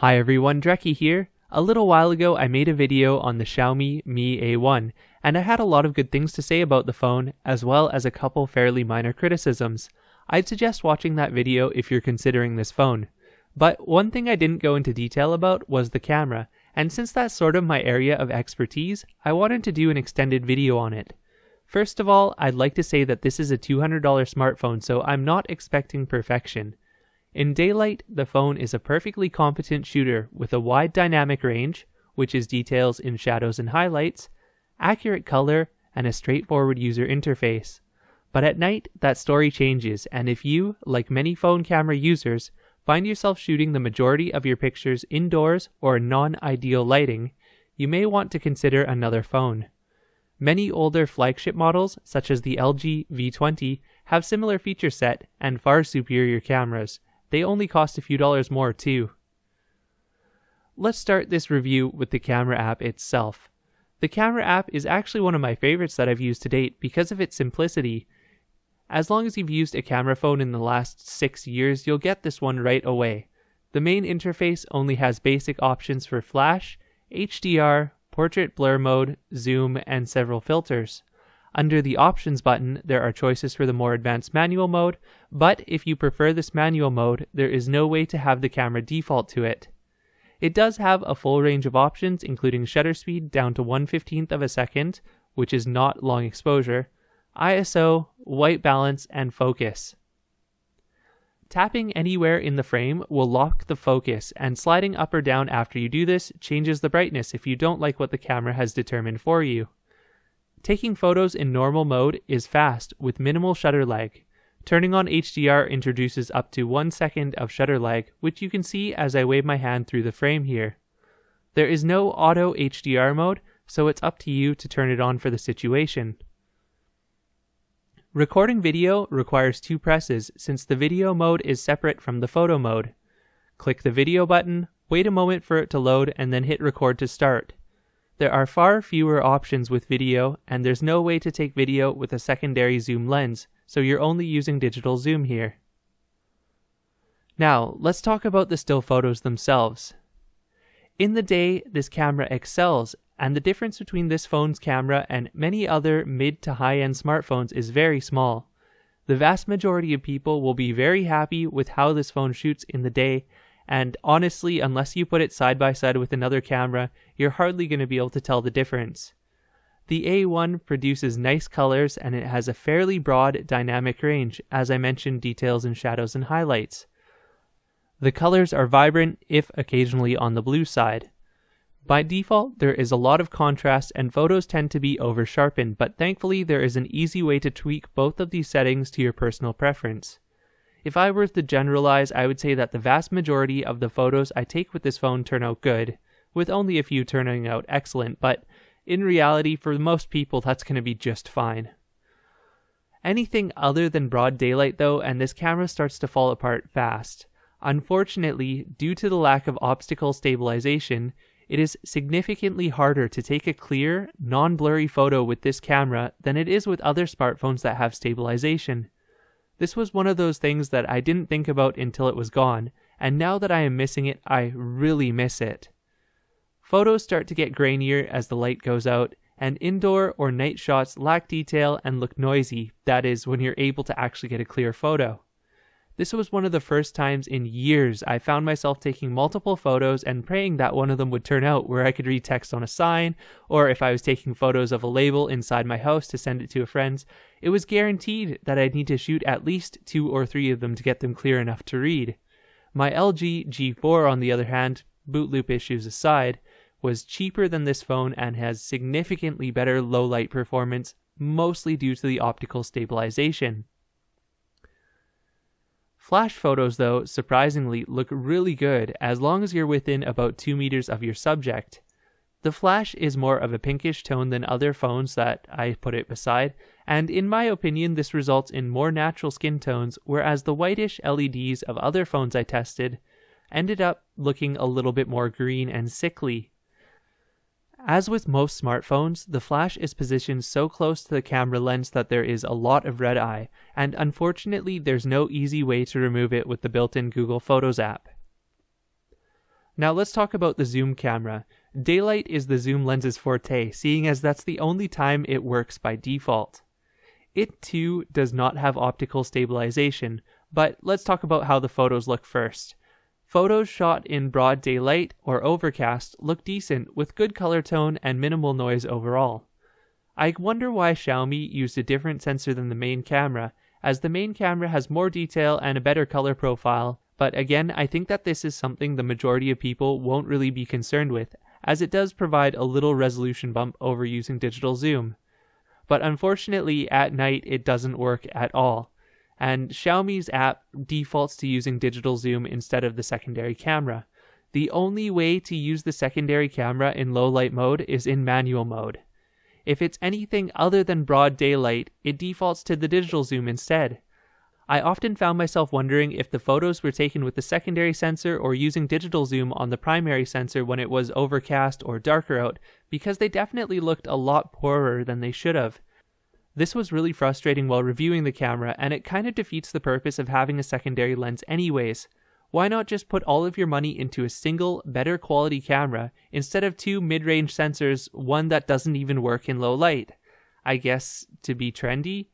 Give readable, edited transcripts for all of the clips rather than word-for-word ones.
Hi everyone, Dreki here. A little while ago I made a video on the Xiaomi Mi A1, and I had a lot of good things to say about the phone, as well as a couple fairly minor criticisms. I'd suggest watching that video if you're considering this phone. But one thing I didn't go into detail about was the camera, and since that's sort of my area of expertise, I wanted to do an extended video on it. First of all, I'd like to say that this is a $200 smartphone, so I'm not expecting perfection. In daylight, the phone is a perfectly competent shooter with a wide dynamic range, which is details in shadows and highlights, accurate color, and a straightforward user interface. But at night, that story changes, and if you, like many phone camera users, find yourself shooting the majority of your pictures indoors or non-ideal lighting, you may want to consider another phone. Many older flagship models, such as the LG V20, have similar feature set and far superior cameras. They only cost a few dollars more too. Let's start this review with the camera app itself. The camera app is actually one of my favorites that I've used to date because of its simplicity. As long as you've used a camera phone in the last 6 years, you'll get this one right away. The main interface only has basic options for flash, HDR, portrait blur mode, zoom, and several filters. Under the options button, there are choices for the more advanced manual mode, but if you prefer this manual mode, there is no way to have the camera default to it. It does have a full range of options, including shutter speed down to 1/15 of a second, which is not long exposure, ISO, white balance, and focus. Tapping anywhere in the frame will lock the focus, and sliding up or down after you do this changes the brightness if you don't like what the camera has determined for you. Taking photos in normal mode is fast with minimal shutter lag. Turning on HDR introduces up to 1 second of shutter lag, which you can see as I wave my hand through the frame here. There is no auto HDR mode, so it's up to you to turn it on for the situation. Recording video requires 2 presses since the video mode is separate from the photo mode. Click the video button, wait a moment for it to load, and then hit record to start. There are far fewer options with video, and there's no way to take video with a secondary zoom lens, so you're only using digital zoom here. Now, let's talk about the still photos themselves. In the day, this camera excels, and the difference between this phone's camera and many other mid to high-end smartphones is very small. The vast majority of people will be very happy with how this phone shoots in the day, and honestly, unless you put it side by side with another camera, you're hardly going to be able to tell the difference. The A1 produces nice colors and it has a fairly broad dynamic range, as I mentioned, details in shadows and highlights. The colors are vibrant, if occasionally on the blue side. By default, there is a lot of contrast and photos tend to be over-sharpened, but thankfully there is an easy way to tweak both of these settings to your personal preference. If I were to generalize, I would say that the vast majority of the photos I take with this phone turn out good, with only a few turning out excellent, but in reality, for most people, that's going to be just fine. Anything other than broad daylight though, and this camera starts to fall apart fast. Unfortunately, due to the lack of optical stabilization, it is significantly harder to take a clear, non-blurry photo with this camera than it is with other smartphones that have stabilization. This was one of those things that I didn't think about until it was gone, and now that I am missing it, I really miss it. Photos start to get grainier as the light goes out, and indoor or night shots lack detail and look noisy, that is, when you're able to actually get a clear photo. This was one of the first times in years I found myself taking multiple photos and praying that one of them would turn out where I could read text on a sign, or if I was taking photos of a label inside my house to send it to a friend's, it was guaranteed that I'd need to shoot at least 2 or 3 of them to get them clear enough to read. My LG G4, on the other hand, boot loop issues aside, was cheaper than this phone and has significantly better low light performance, mostly due to the optical stabilization. Flash photos, though, surprisingly look really good as long as you're within about 2 meters of your subject. The flash is more of a pinkish tone than other phones that I put it beside, and in my opinion this results in more natural skin tones, whereas the whitish LEDs of other phones I tested ended up looking a little bit more green and sickly. As with most smartphones, the flash is positioned so close to the camera lens that there is a lot of red eye, and unfortunately there's no easy way to remove it with the built-in Google Photos app. Now let's talk about the zoom camera. Daylight is the zoom lens's forte, seeing as that's the only time it works by default. It too does not have optical stabilization, but let's talk about how the photos look first. Photos shot in broad daylight or overcast look decent with good color tone and minimal noise overall. I wonder why Xiaomi used a different sensor than the main camera, as the main camera has more detail and a better color profile, but again I think that this is something the majority of people won't really be concerned with, as it does provide a little resolution bump over using digital zoom. But unfortunately at night it doesn't work at all, and Xiaomi's app defaults to using digital zoom instead of the secondary camera. The only way to use the secondary camera in low light mode is in manual mode. If it's anything other than broad daylight, it defaults to the digital zoom instead. I often found myself wondering if the photos were taken with the secondary sensor or using digital zoom on the primary sensor when it was overcast or darker out, because they definitely looked a lot poorer than they should have. This was really frustrating while reviewing the camera, and it kind of defeats the purpose of having a secondary lens anyways. Why not just put all of your money into a single, better quality camera instead of two mid-range sensors, one that doesn't even work in low light? I guess to be trendy?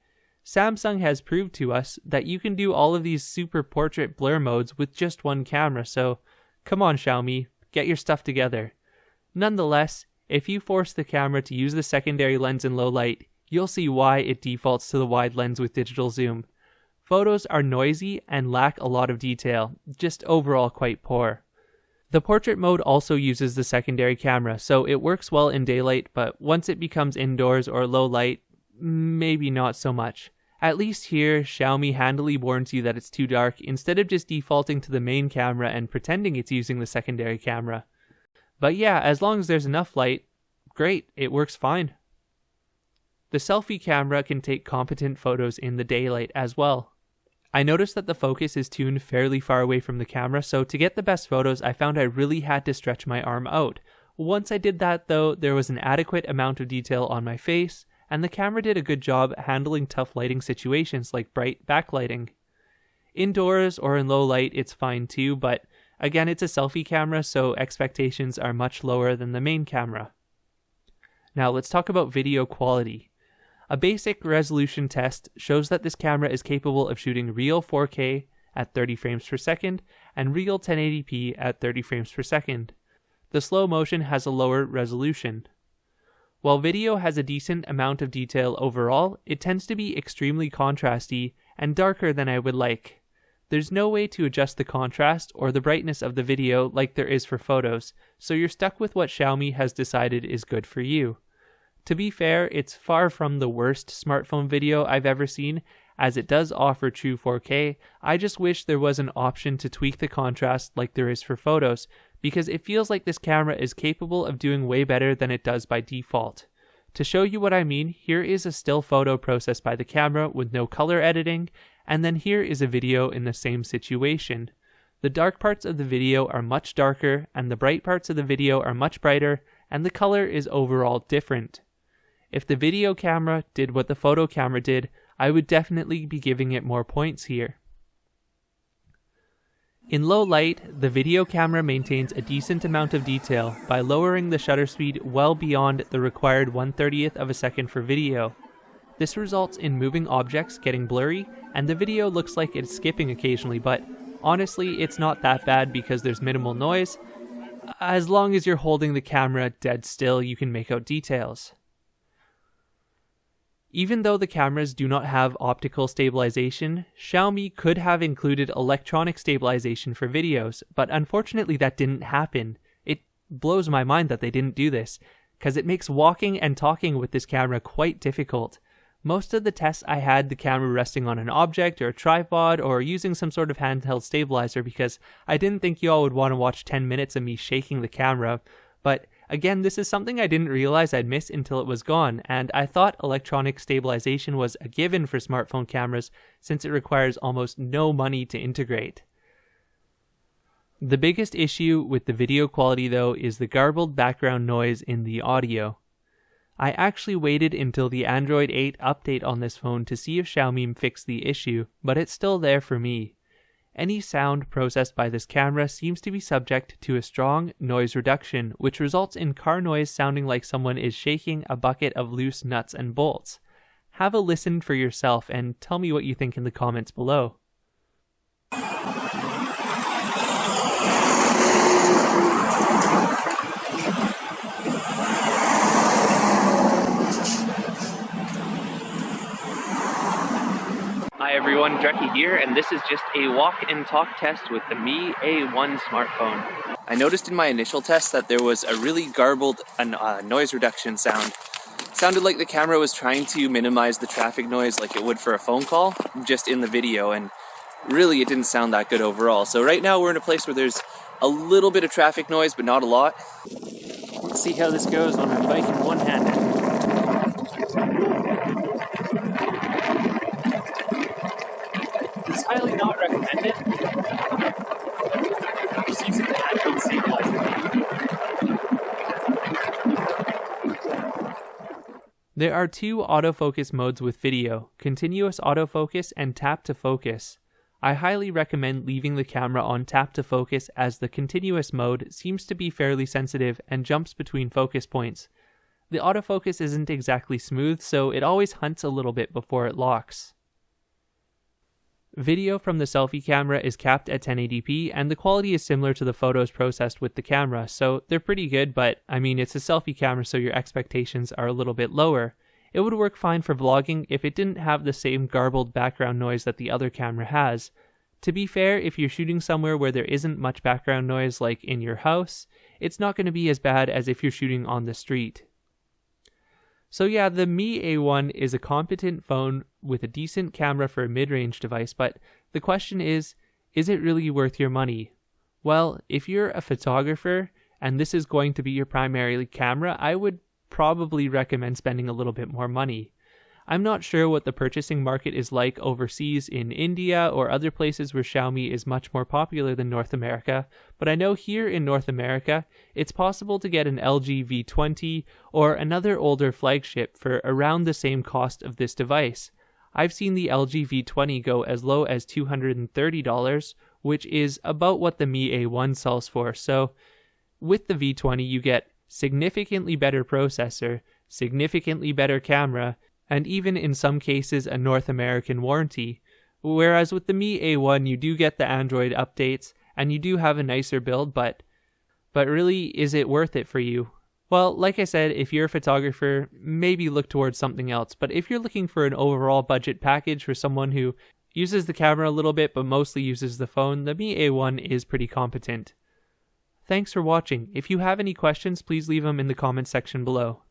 Samsung has proved to us that you can do all of these super portrait blur modes with just one camera, so come on Xiaomi, get your stuff together. Nonetheless, if you force the camera to use the secondary lens in low light, you'll see why it defaults to the wide lens with digital zoom. Photos are noisy and lack a lot of detail, just overall quite poor. The portrait mode also uses the secondary camera, so it works well in daylight, but once it becomes indoors or low light, maybe not so much. At least here, Xiaomi handily warns you that it's too dark instead of just defaulting to the main camera and pretending it's using the secondary camera. But yeah, as long as there's enough light, great, it works fine. The selfie camera can take competent photos in the daylight as well. I noticed that the focus is tuned fairly far away from the camera, so to get the best photos I found I really had to stretch my arm out. Once I did that though, there was an adequate amount of detail on my face, and the camera did a good job handling tough lighting situations like bright backlighting. Indoors or in low light it's fine too, but again it's a selfie camera, so expectations are much lower than the main camera. Now let's talk about video quality. A basic resolution test shows that this camera is capable of shooting real 4K at 30 frames per second and real 1080p at 30 frames per second. The slow motion has a lower resolution. While video has a decent amount of detail overall, it tends to be extremely contrasty and darker than I would like. There's no way to adjust the contrast or the brightness of the video like there is for photos, so you're stuck with what Xiaomi has decided is good for you. To be fair, it's far from the worst smartphone video I've ever seen, as it does offer true 4K. I just wish there was an option to tweak the contrast like there is for photos, because it feels like this camera is capable of doing way better than it does by default. To show you what I mean, here is a still photo processed by the camera with no color editing, and then here is a video in the same situation. The dark parts of the video are much darker, and the bright parts of the video are much brighter, and the color is overall different. If the video camera did what the photo camera did, I would definitely be giving it more points here. In low light, the video camera maintains a decent amount of detail by lowering the shutter speed well beyond the required 1/30th of a second for video. This results in moving objects getting blurry, and the video looks like it's skipping occasionally, but honestly it's not that bad because there's minimal noise. As long as you're holding the camera dead still, you can make out details. Even though the cameras do not have optical stabilization, Xiaomi could have included electronic stabilization for videos, but unfortunately that didn't happen. It blows my mind that they didn't do this, because it makes walking and talking with this camera quite difficult. Most of the tests I had the camera resting on an object or a tripod or using some sort of handheld stabilizer because I didn't think you all would want to watch 10 minutes of me shaking the camera, but again, this is something I didn't realize I'd miss until it was gone, and I thought electronic stabilization was a given for smartphone cameras since it requires almost no money to integrate. The biggest issue with the video quality though is the garbled background noise in the audio. I actually waited until the Android 8 update on this phone to see if Xiaomi fixed the issue, but it's still there for me. Any sound processed by this camera seems to be subject to a strong noise reduction, which results in car noise sounding like someone is shaking a bucket of loose nuts and bolts. Have a listen for yourself and tell me what you think in the comments below. Hi everyone, Drecky here, and this is just a walk and talk test with the Mi A1 smartphone. I noticed in my initial test that there was a really garbled noise reduction sound. Sounded like the camera was trying to minimize the traffic noise like it would for a phone call, just in the video, and really it didn't sound that good overall. So right now we're in a place where there's a little bit of traffic noise, but not a lot. Let's see how this goes on our bike in one-handed. It's highly not recommended. Just using the handheld stabilizer. There are two autofocus modes with video, continuous autofocus and tap to focus. I highly recommend leaving the camera on tap to focus as the continuous mode seems to be fairly sensitive and jumps between focus points. The autofocus isn't exactly smooth, so it always hunts a little bit before it locks. Video from the selfie camera is capped at 1080p, and the quality is similar to the photos processed with the camera, so they're pretty good, but I mean it's a selfie camera, so your expectations are a little bit lower. It would work fine for vlogging if it didn't have the same garbled background noise that the other camera has. To be fair, if you're shooting somewhere where there isn't much background noise like in your house, it's not going to be as bad as if you're shooting on the street. So yeah, the Mi A1 is a competent phone with a decent camera for a mid-range device, but the question is it really worth your money? Well, if you're a photographer and this is going to be your primary camera, I would probably recommend spending a little bit more money. I'm not sure what the purchasing market is like overseas in India or other places where Xiaomi is much more popular than North America, but I know here in North America, it's possible to get an LG V20 or another older flagship for around the same cost of this device. I've seen the LG V20 go as low as $230, which is about what the Mi A1 sells for. So with the V20, you get significantly better processor, significantly better camera, and even in some cases a North American warranty. Whereas with the Mi A1 you do get the Android updates and you do have a nicer build, but really, is it worth it for you? Well, like I said, if you're a photographer, maybe look towards something else, but if you're looking for an overall budget package for someone who uses the camera a little bit but mostly uses the phone, the Mi A1 is pretty competent. Thanks for watching. If you have any questions, please leave them in the comments section below.